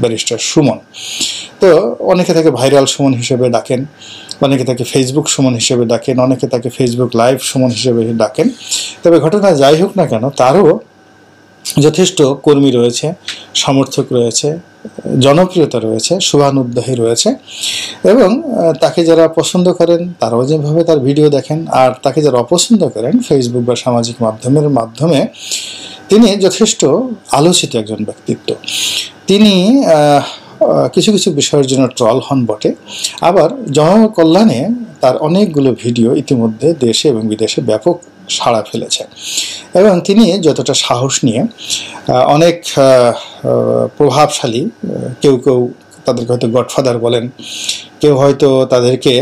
Barrister Suman. তো অনেকে তাকে ভাইরাল সুমন হিসেবে ডাকেন, অনেকে তাকে ফেসবুক সুমন হিসেবে ডাকেন, অনেকে তাকে ফেসবুক লাইভ সুমন হিসেবে ডাকেন। তবে ঘটনা যাই হোক না কেন, তারও যথেষ্ট কর্মী রয়েছে, সমর্থক রয়েছে, জনপ্রিয়তা রয়েছে, শুভানুদ্দাহী রয়েছে, এবং তাকে যারা পছন্দ করেন তারাও যেভাবে তার ভিডিও দেখেন, আর তাকে যারা অপছন্দ করেন ফেসবুক বা সামাজিক মাধ্যমে তিনি যথেষ্ট আলোচিত একজন ব্যক্তিত্ব। তিনি কিছু কিছু বিষয়ের জন্য ট্রল হন বটে, আবার জনকল্যাণে তার অনেকগুলো ভিডিও ইতিমধ্যে দেশে এবং বিদেশে ব্যাপক সাড়া ফেলেছে। এবং তিনি যতটা সাহস নিয়ে অনেক প্রভাবশালী, কেউ তাদেরকে হয়তো গডফাদার বলেন, কেউ হয়তো তাদেরকে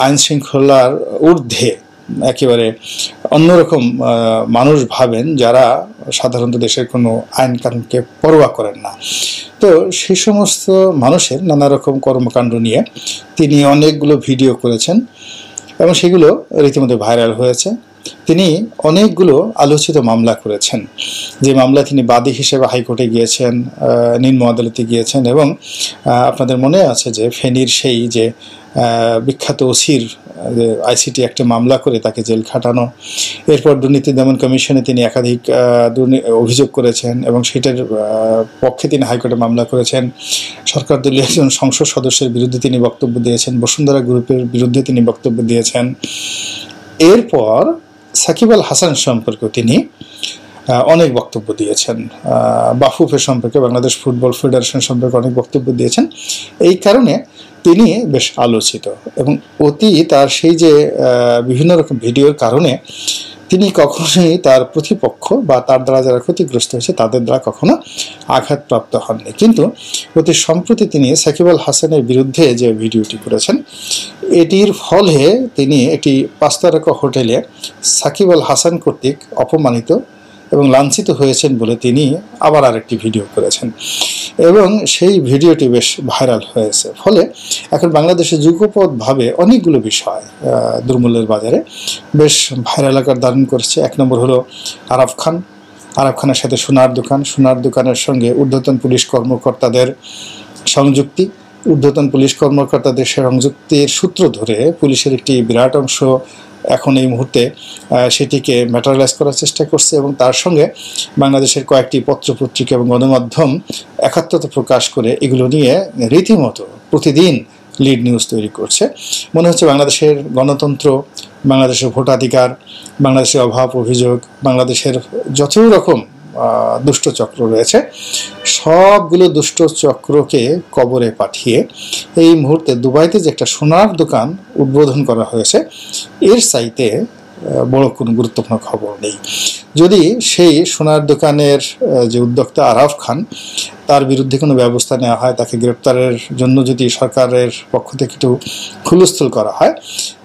আইন শৃঙ্খলার ঊর্ধ্বে একেবারে অন্যরকম মানুষ ভাবেন, যারা সাধারণত দেশের কোনো আইন কানুনকে পরোয়া করেন না। তো সেই সমস্ত মানুষের নানা রকম কর্মকাণ্ড নিয়ে তিনি অনেকগুলো ভিডিও করেছেন এবং সেগুলো রীতিমতো ভাইরাল হয়েছে। তিনি অনেকগুলো আলোচিত মামলা করেছেন, যে মামলা তিনি বাদী হিসেবে হাইকোর্টে গিয়েছেন, নিম্ন আদালতে গিয়েছেন, এবং আপনাদের মনে আছে যে ফেনীর সেই যে বিখ্যাত ওসির আইসিটি একটা মামলা করে তাকে জেল খাটানো, এরপর দুর্নীতি দমন কমিশনে তিনি একাধিক অভিযোগ করেছেন এবং সেটার পক্ষে তিনি হাইকোর্টে মামলা করেছেন। সরকার দলীয় একজন সংসদ সদস্যের বিরুদ্ধে তিনি বক্তব্য দিয়েছেন, বসুন্ধরা গ্রুপের বিরুদ্ধে তিনি বক্তব্য দিয়েছেন। এরপর সাকিব আল হাসান সম্পর্কে তিনি অনেক বক্তব্য দিয়েছেন, বাফুফের সম্পর্কে, বাংলাদেশ ফুটবল ফেডারেশন সম্পর্কে অনেক বক্তব্য দিয়েছেন। এই কারণে তিনি বেশ আলোচিত, এবং তার সেই যে বিভিন্ন রকম ভিডিওর কারণে তিনি কখনোই তার প্রতিপক্ষ বা তার দ্বারা যারা ক্ষতিগ্রস্ত হয়েছে তাদের দ্বারা কখনো আঘাতপ্রাপ্ত হননি। কিন্তু অতি সম্প্রতি তিনি সাকিব আল হাসানের বিরুদ্ধে যে ভিডিওটি করেছেন, এটির ফলে তিনি একটি 5 তারকা হোটেলে সাকিব আল হাসান কর্তৃক অপমানিত এবং লাঞ্ছিত হয়েছেন বলে তিনি আবার আরেকটি ভিডিও করেছেন, এবং সেই ভিডিওটি বেশ ভাইরাল হয়েছে। ফলে এখন বাংলাদেশে যুগপৎভাবে অনেকগুলো বিষয় দুর্মূল্যের বাজারে বেশ ভাইরাল আকার ধারণ করেছে। 1 নম্বর হলো আরাফ খানের সাথে সোনার দোকানের সঙ্গে ঊর্ধ্বতন পুলিশ কর্মকর্তাদের সংযুক্তি। ঊর্ধ্বতন পুলিশ কর্মকর্তাদের সংযুক্তির সূত্র ধরে পুলিশের একটি বিরাট অংশ এখন এই মুহূর্তে সেটিকে ম্যাটারালাইজ করার চেষ্টা করছে, এবং তার সঙ্গে বাংলাদেশের কয়েকটি পত্রপত্রিকা এবং গণমাধ্যম একাত্মতা প্রকাশ করে এগুলো নিয়ে রীতিমতো প্রতিদিন লিড নিউজ তৈরি করছে। মনে হচ্ছে বাংলাদেশের গণতন্ত্র, বাংলাদেশের ভোটাধিকার, বাংলাদেশের অভাব অভিযোগ, বাংলাদেশের যত রকম দুষ্ট চক্র রয়েছে সবগুলো দুষ্ট চক্রকে কবরে পাঠিয়ে এই মুহূর্তে দুবাইতে যে একটা সোনার দোকান উদ্বোধন করা হয়েছে, এর চাইতে বড় কোনো গুরুত্বপূর্ণ খবর নেই। যদি সেই সোনার দোকানের যে উদ্যোক্তা আরাফ খান, তার বিরুদ্ধে কোনো ব্যবস্থা নেওয়া হয়, তাকে গ্রেপ্তারের জন্য যদি সরকারের পক্ষ থেকে একটু হুলস্থুল করা হয়,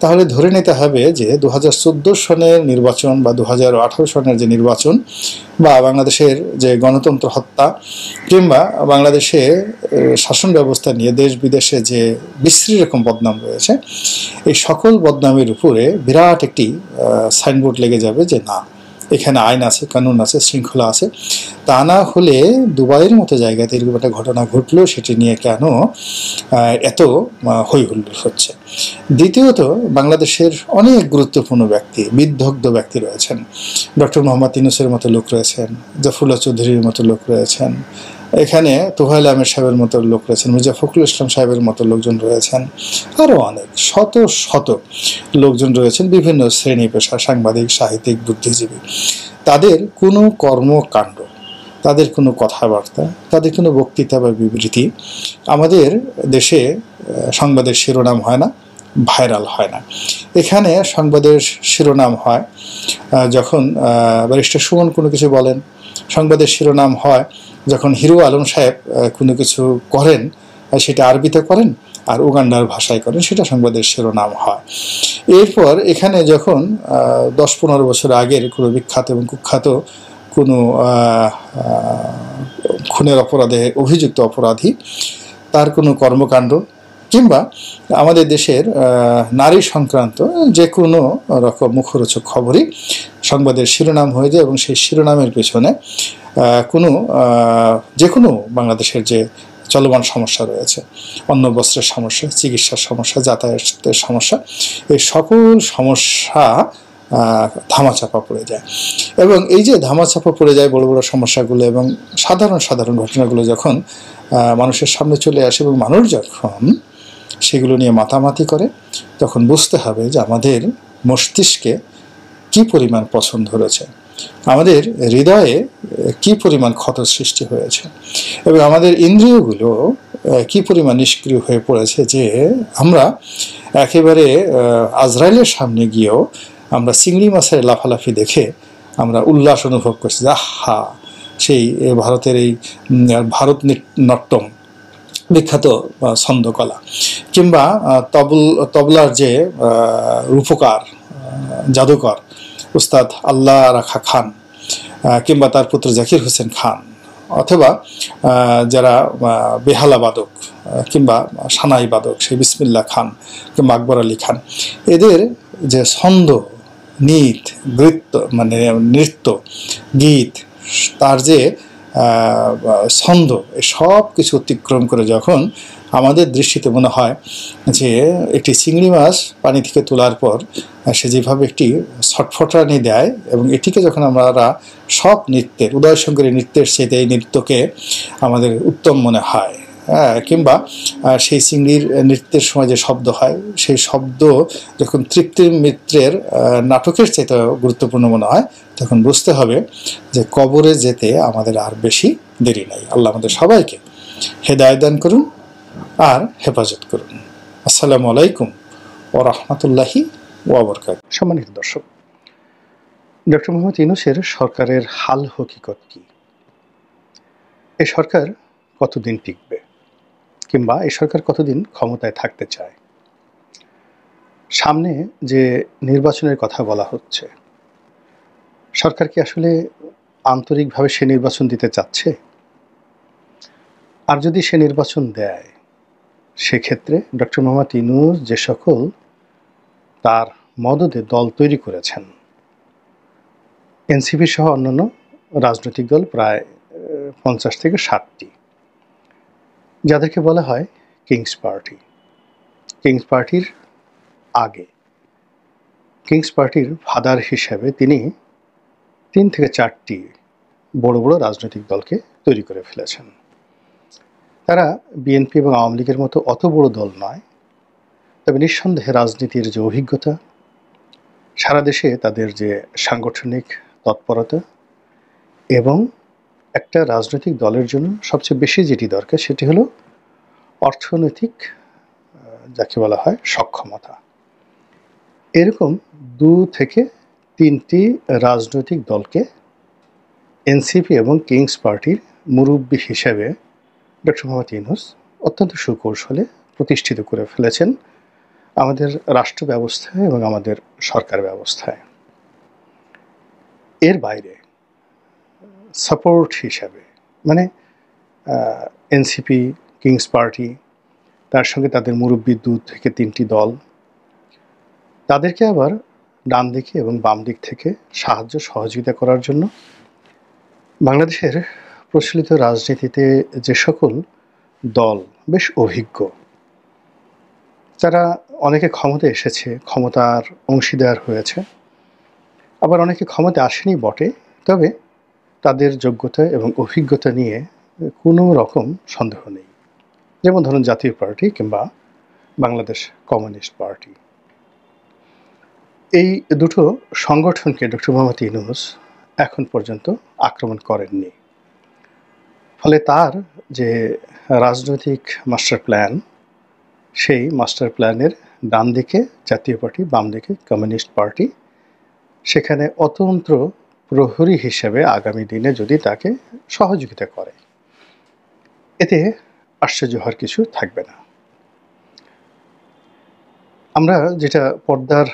তাহলে ধরে নিতে হবে যে 2014 সনের নির্বাচন বা 2018 সনের যে নির্বাচন বা বাংলাদেশের যে গণতন্ত্র হত্যা কিংবা বাংলাদেশে শাসন ব্যবস্থা নিয়ে দেশ বিদেশে যে বিশ্রী রকম বদনাম রয়েছে, এই সকল বদনামের উপরে বিরাট একটি সাইনবোর্ড লেগে যাবে যে না, এখানে আইন আছে, কানুন আছে, শৃঙ্খলা আছে। তা না হলে দুবাইয়ের মতো জায়গাতে এরকম একটা ঘটনা ঘটলো, সেটি নিয়ে কেন এত হই হুল্লোড় হচ্ছে। দ্বিতীয়ত, বাংলাদেশের অনেক গুরুত্বপূর্ণ ব্যক্তি, বিদগ্ধ ব্যক্তি রয়েছেন। ডক্টর মোহাম্মদ ইউনূসের মতো লোক রয়েছেন, জাফরুল্লাহ চৌধুরীর মতো লোক রয়েছেন, এখানে তোফায়েল আহমেদ সাহেবের মতো লোক রয়েছেন, মির্জা ফখরুল ইসলাম সাহেবের মতো লোকজন রয়েছেন, আরও অনেক শত শত লোকজন রয়েছেন, বিভিন্ন শ্রেণী পেশা, সাংবাদিক, সাহিত্যিক, বুদ্ধিজীবী। তাদের কোনো কর্মকাণ্ড, তাদের কোনো কথাবার্তা, তাদের কোনো বক্তৃতা বা বিবৃতি আমাদের দেশে সংবাদের শিরোনাম হয় না, ভাইরাল হয় না। এখানে সংবাদের শিরোনাম হয় যখন ব্যারিস্টার সুমন কোনো কিছু বলেন, সংবাদের শিরোনাম হয় যখন হিরো আলম সাহেব কোনো কিছু করেন, সেটা আরবিতে করেন আর উগান্ডার ভাষায় করেন, সেটা সংবাদের শিরোনাম হয়। এরপর এখানে যখন 10-15 বছর আগের কোনো বিখ্যাত এবং কুখ্যাত কোনো খুনের অপরাধে অভিযুক্ত অপরাধী, তার কোনো কর্মকাণ্ড কিংবা আমাদের দেশের নারী সংক্রান্ত যে কোনো রকম মুখরোচক খবরই সংবাদের শিরোনাম হয়ে যায় এবং সেই শিরোনামের পেছনে যে কোনো বাংলাদেশের যে চলমান সমস্যা রয়েছে, অন্ন বস্ত্রের সমস্যা, চিকিৎসার সমস্যা, যাতায়াতের সমস্যা, এই সকল সমস্যা ধামাচাপা পড়ে যায়। এবং এই যে ধামাচাপা পড়ে যায় বড় বড় সমস্যাগুলো এবং সাধারণ ঘটনাগুলো যখন মানুষের সামনে চলে আসে এবং মানুষ যখন সেগুলো নিয়ে মাতামাতি করে, তখন বুঝতে হবে যে আমাদের মস্তিষ্কে কি পরিমাণ পছন্দ রয়েছে, আমাদের হৃদয়ে কি পরিমাণ ক্ষত সৃষ্টি হয়েছে এবং আমাদের ইন্দ্রিয়গুলো কি পরিমাণ নিষ্ক্রিয় হয়ে পড়েছে যে আমরা একেবারে আজরাইলের সামনে গিয়েও আমরা চিংড়ি মাছের লাফালাফি দেখে আমরা উল্লাস অনুভব করছি যে আহা, সেই ভারতের এই ভারত নাট্যম বিখ্যাত ছন্দকলা, কিংবা তবলার যে রূপকার জাদুকর উস্তাদ আল্লাহ রাখা খান, কিংবা তার পুত্র জাকির হোসেন খান, অথবা যারা বেহালা বাদক কিংবা সানাই বাদক সেই বিসমিল্লাহ খান কিংবা আকবর আলী খান, এদের যে ছন্দ, নৃত্য, গীত, তার যে ছন্দ, সব কিছু অতিক্রম করে যখন আমাদের দৃষ্টিতে মনে হয় যে একটি চিংড়ি মাছ পানি থেকে তোলার পর সে যেভাবে একটি ছটফটানি দেয়, এবং এটিকে যখন আমরা সব নৃত্যের, উদয়শঙ্করী নৃত্যের সাথে এই নৃত্যকে আমাদের উত্তম মনে হয়, কিংবা সেই চিংড়ির নৃত্যের সময় যে শব্দ হয়, সেই শব্দ যখন তৃপ্তির মিত্রের নাটকের চাইতে গুরুত্বপূর্ণ মনে হয়, তখন বুঝতে হবে যে কবরে যেতে আমাদের আর বেশি দেরি নাই। আল্লাহ আমাদের সবাইকে হেদায়েত দান করুন আর হেফাজত করুন। আসসালামু আলাইকুম ওয়া রাহমাতুল্লাহি ওয়া বারাকাতুহু। সম্মানিত দর্শক, ডক্টর মোহাম্মদ ইউনূসের সরকারের হাল হকিকত কি? এই সরকার কতদিন টিকবে, কিংবা এই সরকার কতদিন ক্ষমতায় থাকতে চায়? সামনে যে নির্বাচনের কথা বলা হচ্ছে, সরকার কি আসলে আন্তরিকভাবে সে নির্বাচন দিতে চাচ্ছে? আর যদি সে নির্বাচন দেয়, সেক্ষেত্রে ডক্টর মোহাম্মদ ইউনূস যে সকল তার মদদে দল তৈরি করেছেন, এনসিপি সহ অন্যান্য রাজনৈতিক দল প্রায় 50 থেকে 60টি, যাদেরকে বলা হয় কিংস পার্টি। কিংস পার্টির আগে কিংস পার্টির ফাদার হিসেবে তিনি 3 থেকে 4টি বড় বড় রাজনৈতিক দলকে তৈরি করে ফেলেছেন। তারা বিএনপি এবং আওয়ামী লীগের মতো অত বড় দল নয়, তবে নিঃসন্দেহে রাজনীতির যে অভিজ্ঞতা, সারা দেশে তাদের যে সাংগঠনিক তৎপরতা, এবং একটা রাজনৈতিক দলের জন্য সবচেয়ে বেশি যেটি দরকার সেটি হলো অর্থনৈতিক, যাকে বলা হয় সক্ষমতা। এরকম 2 থেকে 3টি রাজনৈতিক দলকে এনসিপি এবং কিংস পার্টির মুরব্বী হিসেবে ডক্টর মোহাম্মদ ইউনূস অত্যন্ত সুকৌশলে প্রতিষ্ঠিত করে ফেলেছেন আমাদের রাষ্ট্র ব্যবস্থায় এবং আমাদের সরকার ব্যবস্থায়। এর বাইরে সাপোর্ট হিসাবে, মানে এনসিপি, কিংস পার্টি, তার সঙ্গে তাদের মুরব্বী 2 থেকে 3টি দল, তাদেরকে আবার ডান দিকে এবং বাম দিক থেকে সাহায্য সহযোগিতা করার জন্য বাংলাদেশের প্রচলিত রাজনীতিতে যে সকল দল বেশ অভিজ্ঞ, তারা অনেকে ক্ষমতায় এসেছে, ক্ষমতার অংশীদার হয়েছে, আবার অনেকে ক্ষমতা আসেনি বটে, তবে তাদের যোগ্যতা এবং অভিজ্ঞতা নিয়ে কোনো রকম সন্দেহ নেই। যেমন ধরুন জাতীয় পার্টি কিংবা বাংলাদেশ কমিউনিস্ট পার্টি। এই দুটো সংগঠনকে ডক্টর মোহাম্মদ ইউনূস এখন পর্যন্ত আক্রমণ করেননি। ফলে তার যে রাজনৈতিক মাস্টার প্ল্যান, সেই মাস্টার প্ল্যানের ডান দিকে জাতীয় পার্টি, বাম দিকে কমিউনিস্ট পার্টি, সেখানে অতন্ত্র প্রহরী হিসেবে আগামী দিনে যদি তাকে সহযোগিতা করে, এতে আশ্চর্য হওয়ার কিছু থাকবে না। আমরা যেটা পর্দার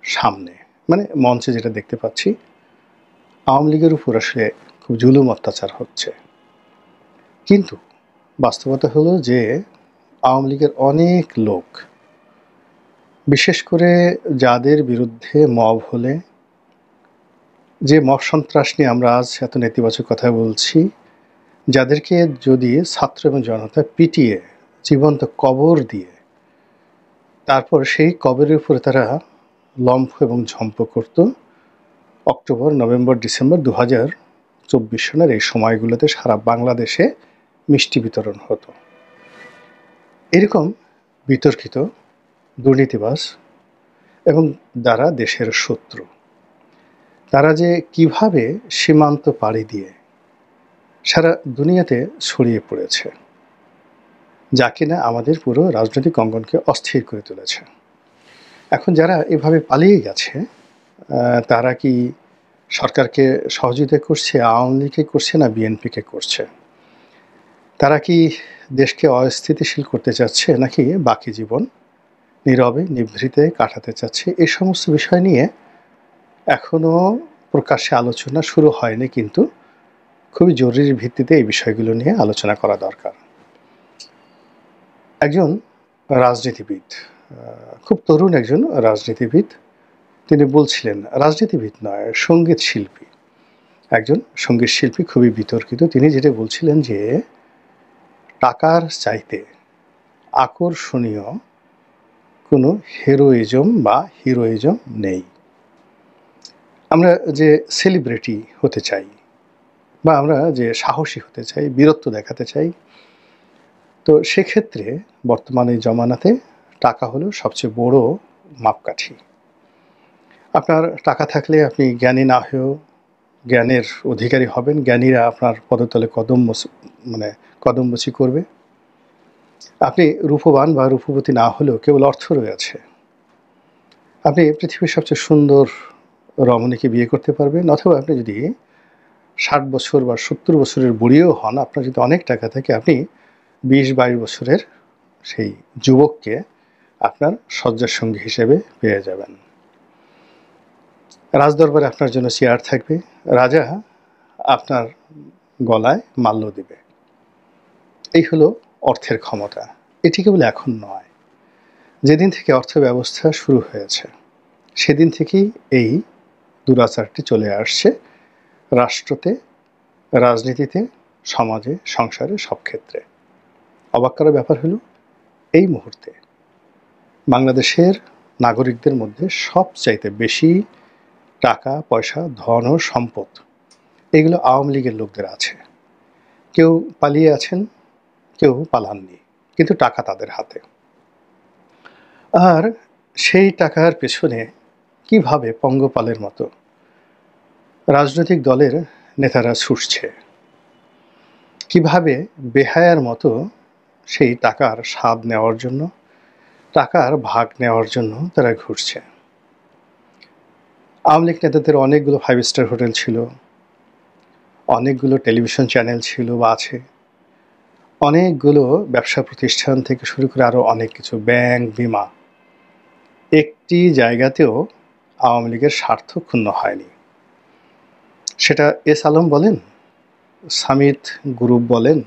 সামনে, মানে মঞ্চে যেটা দেখতে পাচ্ছি, আওয়ামী লীগের উপর আসলে খুব জুলুম অত্যাচার হচ্ছে, কিন্তু বাস্তবতা হলো যে আওয়ামী লীগের অনেক লোক, বিশেষ করে যাদের বিরুদ্ধে মব হলে যে মব সন্ত্রাস নিয়ে আমরা আজ এত নেতিবাচক কথা বলছি, যাদেরকে যদি ছাত্র এবং জনতা পিটিয়ে জীবন্ত কবর দিয়ে তারপর সেই কবরের উপরে তারা লম্ফ এবং ঝম্প করত, অক্টোবর, নভেম্বর, ডিসেম্বর 2024 সনের এই সময়গুলোতে সারা বাংলাদেশে মিষ্টি বিতরণ হতো। এরকম বিতর্কিত, দুর্নীতিবাজ এবং যারা দেশের শত্রু, তারা যে কিভাবে সীমান্ত পাড়ি দিয়ে সারা দুনিয়াতে ছড়িয়ে পড়েছে, যা কিনা আমাদের পুরো রাজনৈতিক অঙ্গনকে অস্থির করে তুলেছে। এখন যারা এভাবে পালিয়ে গেছে, তারা কি সরকারকে সহযোগিতা করছে, আওয়ামী লীগকে করছে না বিএনপিকে করছে? তারা কি দেশকে অস্থিতিশীল করতে চাচ্ছে নাকি বাকি জীবন নীরবে নিভৃতে কাটাতে চাচ্ছে? এই সমস্ত বিষয় নিয়ে এখনও প্রকাশ্যে আলোচনা শুরু হয়নি, কিন্তু খুবই জরুরি ভিত্তিতে এই বিষয়গুলো নিয়ে আলোচনা করা দরকার। একজন রাজনীতিবিদ, খুব তরুণ একজন রাজনীতিবিদ, তিনি বলছিলেন, রাজনীতিবিদ নয়, সঙ্গীত শিল্পী, একজন সঙ্গীত শিল্পী, খুবই বিতর্কিত। তিনি যেটা বলছিলেন যে টাকার চাইতে আকর্ষণীয় কোনো হিরোইজম বা হিরোইজম নেই। আমরা যে সেলিব্রিটি হতে চাই বা আমরা যে সাহসী হতে চাই, বীরত্ব দেখাতে চাই, তো সেক্ষেত্রে বর্তমানে জমানাতে টাকা হলো সবচেয়ে বড় মাপকাঠি। আপনার টাকা থাকলে আপনি জ্ঞানী না হয়েও জ্ঞানের অধিকারী হবেন, জ্ঞানীরা আপনার পদতলে কদমবুচি করবে। আপনি রূপবান বা রূপবতী না হলেও কেবল অর্থ রয়েছে, আপনি পৃথিবীর সবচেয়ে সুন্দর রমণীকে বিয়ে করতে পারবেন। অথবা আপনি যদি 60 বছর বা 70 বছরের বুড়িও হন, আপনার যদি অনেক টাকা থাকে, আপনি 20-22 বছরের সেই যুবককে আপনার শয্যার সঙ্গী হিসেবে পেয়ে যাবেন। রাজদরবারে আপনার জন্য চেয়ার থাকবে, রাজা আপনার গলায় মাল্য দেবে। এই হলো অর্থের ক্ষমতা। এটি কেবল এখন নয়, যেদিন থেকে অর্থ ব্যবস্থা শুরু হয়েছে সেদিন থেকেই এই দুরাচারটি চলে আসছে রাষ্ট্রতে, রাজনীতিতে, সমাজে, সংসারে, সব ক্ষেত্রে। অবাক করার ব্যাপার হলো, এই মুহূর্তে বাংলাদেশের নাগরিকদের মধ্যে সবচাইতে বেশি টাকা পয়সা, ধন ও সম্পদ এগুলো আওয়ামী লীগের লোকদের আছে। কেউ পালিয়ে আছেন, কেউ পালাননি, কিন্তু টাকা তাদের হাতে। আর সেই টাকার পেছনে কিভাবে পঙ্গপালের মতো রাজনৈতিক দলের নেতারা ছুটছে, কিভাবে বেহায়ার মতো সেই টাকার স্বাদ নেওয়ার জন্য, টাকার ভাগ নেওয়ার জন্য তারা ঘুরছে। আওয়ামী লীগ নেতাদের অনেকগুলো 5 স্টার হোটেল ছিল, অনেকগুলো টেলিভিশন চ্যানেল ছিল বা আছে, অনেকগুলো ব্যবসা প্রতিষ্ঠান থেকে শুরু করে আরও অনেক কিছু, ব্যাংক, বিমা। একটি জায়গাতেও আওয়ামী লীগের স্বার্থ ক্ষুণ্ণ হয়নি। সেটা এস আলম বলেন, সামিত গ্রুপ বলেন,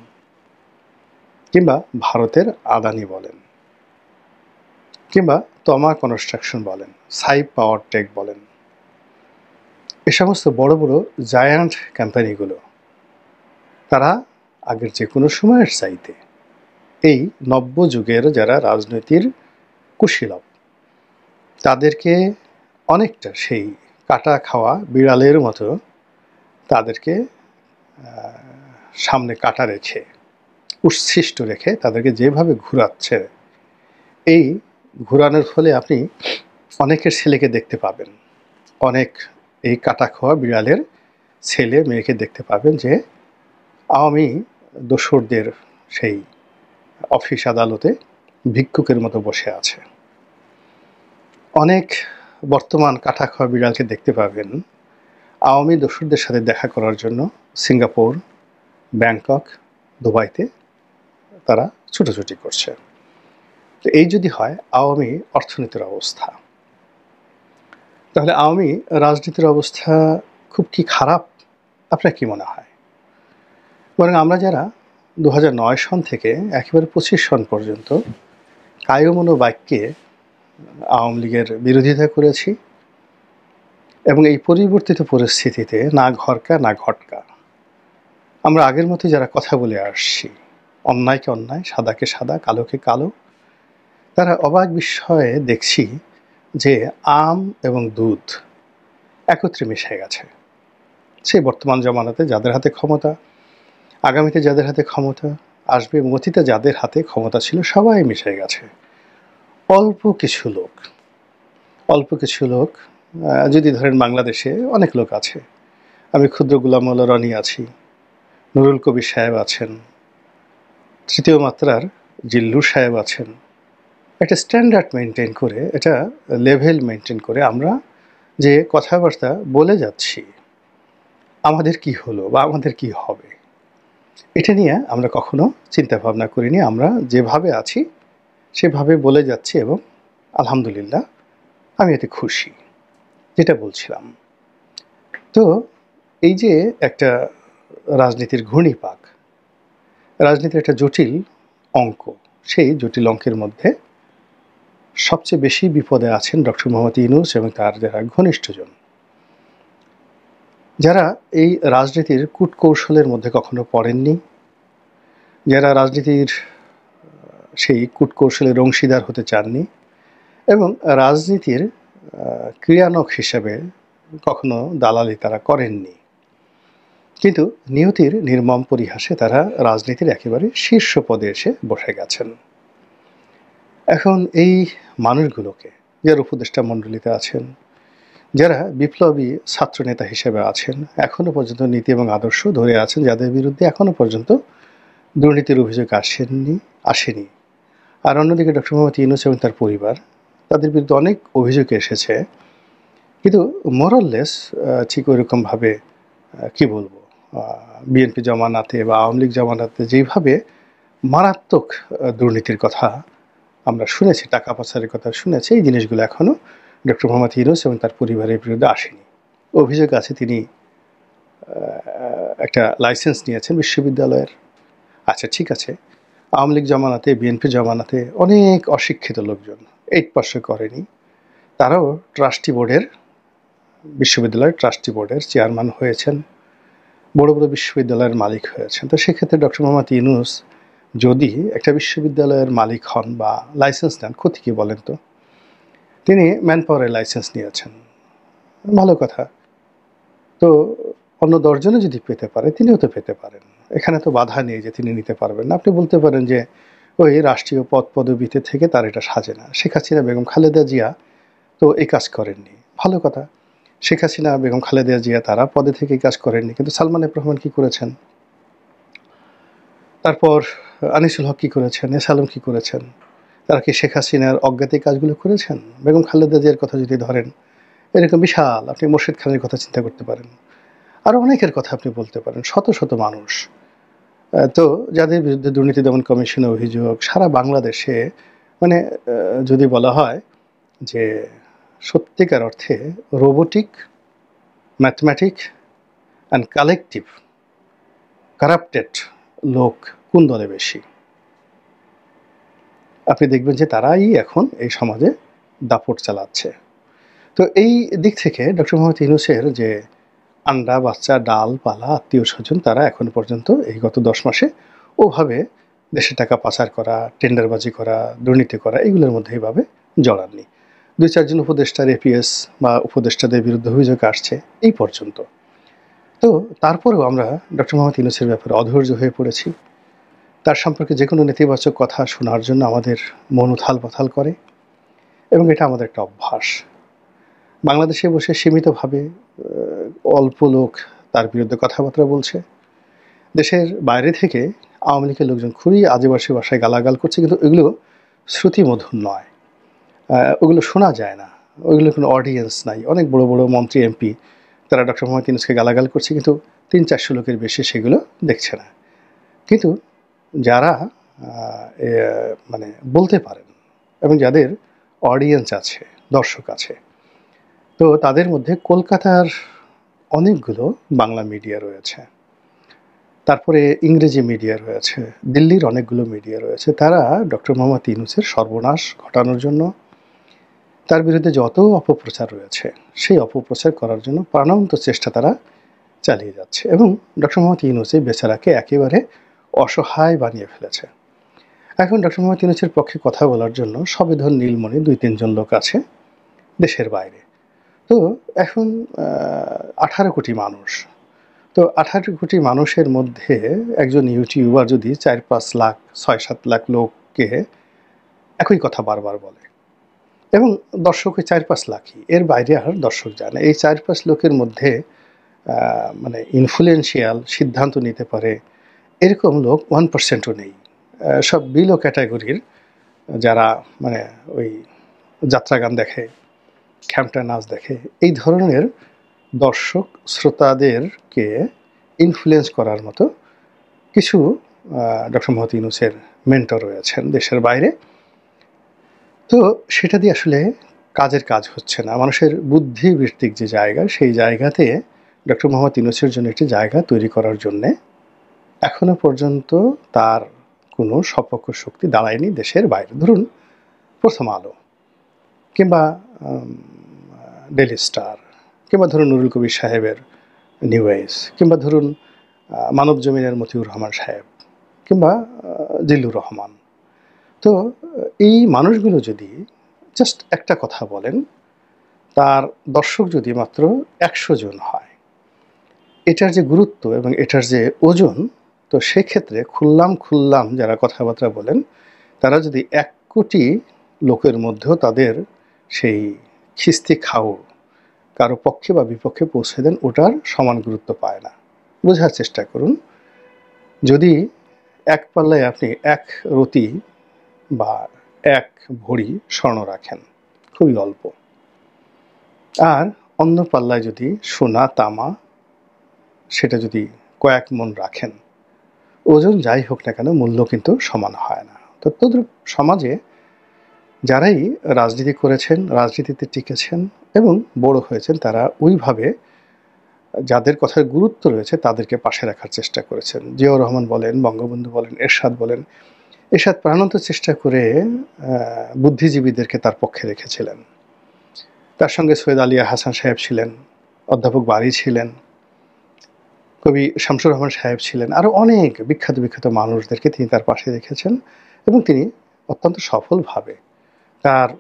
কিংবা ভারতের আদানি বলেন, কিংবা তমা কনস্ট্রাকশন বলেন, সাইপ পাওয়ার টেক বলেন, এ সমস্ত বড় বড় জায়ান্ট কোম্পানিগুলো তারা আগের যে কোনো সময়ের চাইতে এই নব্য যুগের যারা রাজনীতির কুশীলব, তাদেরকে অনেকটা সেই কাটা খাওয়া বিড়ালের মতো তাদেরকে সামনে কাটা রেখে, উচ্ছিষ্ট রেখে তাদেরকে যেভাবে ঘুরাচ্ছে, এই ঘুরানোর ফলে আপনি অনেকের ছেলেকে দেখতে পাবেন, অনেক এই কাটা খাওয়া বিড়ালের ছেলে মেয়েকে দেখতে পাবেন যে আওয়ামী দোসরদের সেই অফিস আদালতে ভিক্ষুকের মতো বসে আছে। অনেক বর্তমান কাটা খাওয়া বিড়ালকে দেখতে পাবেন আওয়ামী দোসরদের সাথে দেখা করার জন্য সিঙ্গাপুর, ব্যাংকক, দুবাইতে তারা ছুটোছুটি করছে। তো এই যদি হয় আওয়ামী অর্থনীতির অবস্থা, তাহলে আওয়ামী রাজনীতির অবস্থা খুব কি খারাপ? আপনার কি মনে হয়? বরং আমরা যারা 2009 সন থেকে একেবারে 25 সন পর্যন্ত কায়মনোবাক্যে আওয়ামী লীগের বিরোধিতা করেছি, এবং এই পরিবর্তিত পরিস্থিতিতে না ঘরকা না ঘটকা আমরা আগের মতোই যারা কথা বলে আসছি, অন্যায়কে অন্যায়, সাদাকে সাদা, কালোকে কালো, তারা অবাক বিস্ময়ে দেখছি যে আম এবং দুধ একত্রে মিশে গেছে। সেই বর্তমান জমানাতে যাদের হাতে ক্ষমতা, আগামীতে যাদের হাতে ক্ষমতা আসবে এবং অতীতে যাদের হাতে ক্ষমতা ছিল, সবাই মিশে গেছে। অল্প কিছু লোক যদি ধরেন বাংলাদেশে অনেক লোক আছে, আমি ক্ষুদ্র গোলাম মোল্লা রনি আছি, নুরুল কবির সাহেব আছেন, তৃতীয় মাত্রার জিল্লুর সাহেব আছেন, একটা স্ট্যান্ডার্ড মেনটেন করে, এটা লেভেল মেনটেন করে আমরা যে কথাবার্তা বলে যাচ্ছি, আমাদের কি হলো বা আমাদের কি হবে, এটা নিয়ে আমরা কখনো চিন্তা ভাবনা করিনি। আমরা যেভাবে আছি সেভাবে বলে যাচ্ছি এবং আলহামদুলিল্লাহ আমি এতে খুশি। যেটা বলছিলাম, তো এই যে একটা রাজনীতির ঘূর্ণিপাক, রাজনীতির একটা জটিল অঙ্ক, সেই জটিল অঙ্কের মধ্যে সবচেয়ে বেশি বিপদে আছেন ডক্টর মোহাম্মদ ইউনূস এবং তার যারা ঘনিষ্ঠজন, যারা এই রাজনীতির কূটকৌশলের মধ্যে কখনো পড়েননি, যারা রাজনীতির সেই কূটকৌশলের অংশীদার হতে চাননি এবং রাজনীতির ক্রিয়ানক হিসেবে কখনো দালালি তারা করেননি, কিন্তু নিয়তির নির্মম পরিহাসে তারা রাজনীতির একেবারে শীর্ষ পদে এসে বসে গেছেন। এখন এই মানুষগুলোকে, যারা উপদেষ্টা মণ্ডলীতে আছেন, যারা বিপ্লবী ছাত্রনেতা হিসেবে আছেন, এখনো পর্যন্ত নীতি এবং আদর্শ ধরে আছেন, যাদের বিরুদ্ধে এখনো পর্যন্ত দুর্নীতির অভিযোগ আসেনি, আর অন্যদিকে ডক্টর মোহাম্মদ ইউনূস এবং তার পরিবার, তাদের বিরুদ্ধে অনেক অভিযোগ এসেছে, কিন্তু মোরাললেস ঠিক ওইরকমভাবে কি বলবো, বিএনপি জমানাতে বা আওয়ামী লীগ জমানাতে যেইভাবে মারাত্মক দুর্নীতির কথা আমরা শুনেছি, টাকা পাচারের কথা শুনেছি, এই জিনিসগুলো এখনও ডক্টর মোহাম্মদ ইউনূস এবং তার পরিবারের বিরুদ্ধে আসেনি। অভিযোগ আছে তিনি একটা লাইসেন্স নিয়েছেন বিশ্ববিদ্যালয়ের। আচ্ছা, ঠিক আছে, আওয়ামী লীগ জমানাতে, বিএনপি জমানাতে অনেক অশিক্ষিত লোকজন 8 পাশে করেনি, তারাও বিশ্ববিদ্যালয়ের ট্রাস্টি বোর্ডের চেয়ারম্যান হয়েছেন, বড় বড় বিশ্ববিদ্যালয়ের মালিক হয়েছেন। তো সেক্ষেত্রে ডক্টর মোহাম্মদ ইউনূস যদি একটা বিশ্ববিদ্যালয়ের মালিক হন বা লাইসেন্স নেন, ক্ষতি কি বলেন তো? তিনি ম্যান পাওয়ারের লাইসেন্স নিয়েছেন, ভালো কথা। তো অন্য 10 জনে যদি পেতে পারে, তিনিও তো পেতে পারেন। এখানে তো বাধা নেই যে তিনি নিতে পারবেন না। আপনি বলতে পারেন যে ওই রাষ্ট্রীয় পদ পদবিতে থেকে তার এটা সাজে না। শেখ হাসিনা বেগম খালেদা জিয়া তো এই কাজ করেননি, ভালো কথা। শেখ হাসিনা বেগম খালেদা জিয়া তারা পদে থেকে কাজ করেননি, কিন্তু সালমান এফ রহমান কী করেছেন, তারপর আনিসুল হক কী করেছেন, এস আলম কী করেছেন, তারা কি শেখ হাসিনার অজ্ঞাতে কাজগুলো করেছেন? বেগম খালেদা জিয়ার কথা যদি ধরেন, এরকম বিশাল, আপনি মোর্শেদ খানের কথা চিন্তা করতে পারেন, আরও অনেকের কথা আপনি বলতে পারেন, শত শত মানুষ। তো যাদের বিরুদ্ধে দুর্নীতি দমন কমিশনের অভিযোগ সারা বাংলাদেশে, মানে যদি বলা হয় যে সত্যিকার অর্থে robotic, mathematic and collective corrupted লোক কোন দলে বেশি, আপনি দেখবেন যে তারাই এখন এই সমাজে দাপট চালাচ্ছে। তো এই দিক থেকে ডক্টর মোহাম্মদ ইউনূসের যে আন্ডা বাচ্চা ডাল পালা আত্মীয় স্বজন, তারা এখন পর্যন্ত এই গত 10 মাসে ওভাবে দেশের টাকা পাচার করা, টেন্ডারবাজি করা, দুর্নীতি করা, এগুলোর মধ্যে এইভাবে জড়াননি। 2-4 জন উপদেষ্টার এপিএস বা উপদেষ্টাদের বিরুদ্ধে অভিযোগ আসছে এই পর্যন্ত। তো তারপরেও আমরা ডক্টর মোহাম্মদ ইউনূসের ব্যাপারে অধৈর্য হয়ে পড়েছি। তার সম্পর্কে যে কোনো নেতিবাচক কথা শোনার জন্য আমাদের মন উথাল পাথাল করে, এবং এটা আমাদের একটা অভ্যাস। বাংলাদেশে বসে সীমিতভাবে অল্প লোক তার বিরুদ্ধে কথাবার্তা বলছে, দেশের বাইরে থেকে আওয়ামী লীগের লোকজন খুবই আজেবাসী ভাষায় গালাগাল করছে, কিন্তু এগুলো শ্রুতিমধুর নয়, ওগুলো শোনা যায় না, ওইগুলো কোনো অডিয়েন্স নাই। অনেক বড় বড় মন্ত্রী এমপি তারা ডক্টর মোহাম্মদ ইউনূসকে গালাগাল করছে, কিন্তু 300-400 লোকের বেশি সেগুলো দেখছে না। কিন্তু যারা মানে বলতে পারেন এবং যাদের অডিয়েন্স আছে, দর্শক আছে, তো তাদের মধ্যে কলকাতার অনেকগুলো বাংলা মিডিয়া রয়েছে, তারপরে ইংরেজি মিডিয়া রয়েছে, দিল্লির অনেকগুলো মিডিয়া রয়েছে। তারা ডক্টর মোহাম্মদ ইউনূসের সর্বনাশ ঘটানোর জন্য, তার বিরুদ্ধে যত অপপ্রচার রয়েছে সেই অপপ্রচার করার জন্য প্রাণান্ত চেষ্টা তারা চালিয়ে যাচ্ছে এবং ডক্টর মোহাম্মদ ইউনূস এই বেচারাকে একেবারে অসহায় বানিয়ে ফেলেছে। এখন ডক্টর মোহাম্মদ ইউনূসের পক্ষে কথা বলার জন্য সবেধন নীলমণি 2-3 জন লোক আছে দেশের বাইরে। তো এখন 18 কোটি মানুষ, তো 18 কোটি মানুষের মধ্যে একজন ইউটিউবার যদি 4-5 লাখ 6-7 লাখ লোককে একই কথা বারবার বলে এবং দর্শক ওই 4-5 লাখই, এর বাইরে আর দর্শক যায় না। এই 4-5 লোকের মধ্যে মানে ইনফ্লুয়েন্সিয়াল সিদ্ধান্ত নিতে পারে এরকম লোক 1%ও নেই। সব বিলো ক্যাটাগরির যারা মানে ওই যাত্রা গান দেখে, খ্যামটা নাচ দেখে, এই ধরনের দর্শক শ্রোতাদেরকে ইনফ্লুয়েন্স করার মতো কিছু ডক্টর মোহাম্মদ ইউনূসের মেন্টর রয়েছেন দেশের বাইরে। তো সেটা দিয়ে আসলে কাজের কাজ হচ্ছে না। মানুষের বুদ্ধিবৃত্তিক যে জায়গা, সেই জায়গাতে ডক্টর মোহাম্মদ ইউনূসের জন্য একটি জায়গা তৈরি করার জন্যে এখনো পর্যন্ত তার কোনো সপক্ষ শক্তি দাঁড়ায়নি দেশের বাইরে। ধরুন প্রথম আলো কিংবা ডেইলি স্টার কিংবা ধরুন নুরুল কবির সাহেবের নিউ এজ কিংবা ধরুন মানব জমিনের মতিউর রহমান সাহেব কিংবা জিল্লুর রহমান। তো এই মানুষগুলো যদি জাস্ট একটা কথা বলেন, তার দর্শক যদি মাত্র 100 জন হয়, এটার যে গুরুত্ব এবং এটার যে ওজন, তো সেক্ষেত্রে খুল্লাম যারা কথাবার্তা বলেন তারা যদি 1 কোটি লোকের মধ্যেও তাদের সেই খিস্তি খাও কারো পক্ষে বা বিপক্ষে পৌঁছে দেন, ওটার সমান গুরুত্ব পায় না। বোঝার চেষ্টা করুন, যদি এক পাল্লায় আপনি 1 রতি বা 1 ভরি স্বর্ণ রাখেন, খুবই অল্প, আর অন্য পাল্লায় যদি সোনা তামা সেটা যদি কয়েক মণ রাখেন, ওজন যাই হোক না কেন মূল্য কিন্তু সমান হয় না। তো তদ্রূপ সমাজে যারাই রাজনীতি করেছেন, রাজনীতিতে টিকেছেন এবং বড় হয়েছেন, তারা ওইভাবে যাদের কথার গুরুত্ব রয়েছে তাদেরকে পাশে রাখার চেষ্টা করেছেন। জিয়াউর রহমান বলেন, বঙ্গবন্ধু বলেন, এরশাদ বলেন, এরশাদ প্রাণান্ত চেষ্টা করে বুদ্ধিজীবীদেরকে তার পক্ষে রেখেছিলেন। তার সঙ্গে সৈয়দ আলিয়া হাসান সাহেব ছিলেন, অধ্যাপক বারী ছিলেন, কবি শামসুর রহমান সাহেব ছিলেন, আরও অনেক বিখ্যাত মানুষদেরকে তিনি তার পাশে রেখেছেন এবং তিনি অত্যন্ত সফলভাবে তার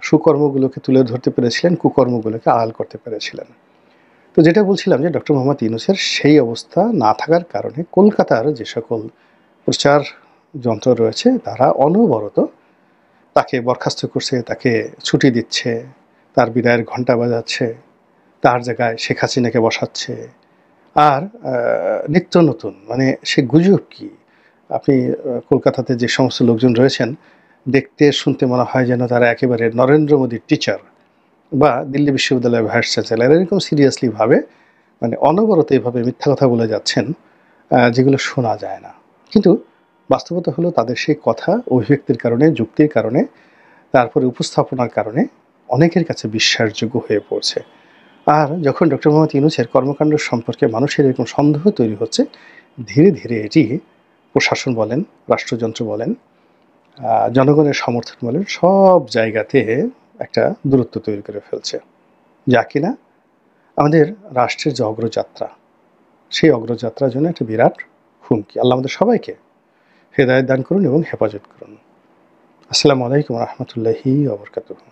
সুকর্মগুলোকে তুলে ধরতে পেরেছিলেন, কুকর্মগুলোকে আড়াল করতে পেরেছিলেন। তো যেটা বলছিলাম যে ডক্টর মোহাম্মদ ইউনূসের সেই অবস্থা না থাকার কারণে কলকাতার যে সকল প্রচার যন্ত্র রয়েছে তারা অনবরত তাকে বরখাস্ত করছে, তাকে ছুটি দিচ্ছে, তার বিদায়ের ঘণ্টা বাজাচ্ছে, তার জায়গায় শেখ হাসিনাকে বসাচ্ছে। আর নিত্য নতুন মানে সে গুজব কি, আপনি কলকাতাতে যে সমস্ত লোকজন রয়েছেন দেখতে শুনতে মনে হয় যেন তারা একেবারে নরেন্দ্র মোদীর টিচার বা দিল্লি বিশ্ববিদ্যালয়ের ভাইস চ্যান্সেলর, এরকম সিরিয়াসলি ভাবে মানে অনবরত এইভাবে মিথ্যা কথা বলে যাচ্ছেন যেগুলো শোনা যায় না। কিন্তু বাস্তবতা হলো তাদের সেই কথা অভিব্যক্তির কারণে, যুক্তির কারণে, তারপরে উপস্থাপনার কারণে অনেকের কাছে বিশ্বাসযোগ্য হয়ে পড়ছে। আর যখন ডক্টর মোহাম্মদ ইউনূসের কর্মকাণ্ড সম্পর্কে মানুষের এরকম সন্দেহ তৈরি হচ্ছে, ধীরে ধীরে এটি প্রশাসন বলেন, রাষ্ট্রযন্ত্র বলেন, জনগণের সমর্থন বলেন, সব জায়গাতে একটা দূরত্ব তৈরি করে ফেলছে, যা কিনা আমাদের রাষ্ট্রের যে অগ্রযাত্রা, সেই অগ্রযাত্রার জন্য একটা বিরাট হুমকি। আল্লাহ আমাদের সবাইকে হেদায়েত দান করুন এবং হেফাজত করুন। আসসালামু আলাইকুম ওয়া রাহমাতুল্লাহি ওয়া বারাকাতুহু।